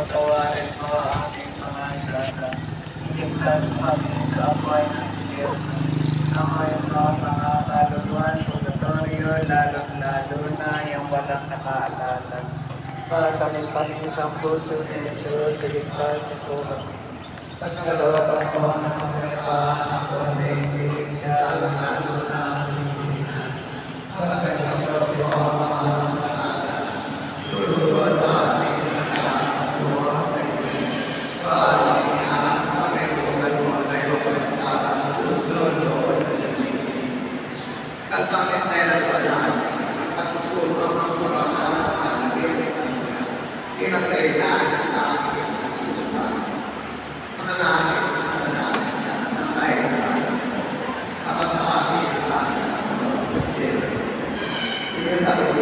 patawarin mo ang aming mga sala. Iligtas kami sa apoy ng Diyos. Ang mayroon mga kaluluwan, purgatorio, lalong-lalo na yung walang nakaalala. Para kami sa puso ni Jesus, iligtas niyo po kami. Pagkalooban ko ng kapayapaan ang pag-ibig niya, lalong-lalo na ang pag-ibig. Pagkalooban ko ang mga kasalanan. Tuluan namin ang mga buhay. Paalihan kami kung ano ay mapagkakaan ng tulog. At bakit tayo nagpalaan? At tutulong ang kuraan ng pag-ibig niya. Pinagkailangan ng namin ang tulungan. Mananahin ang kasalanan niya ng kailangan. At sa amin ang pag-ibig. Pinagkailangan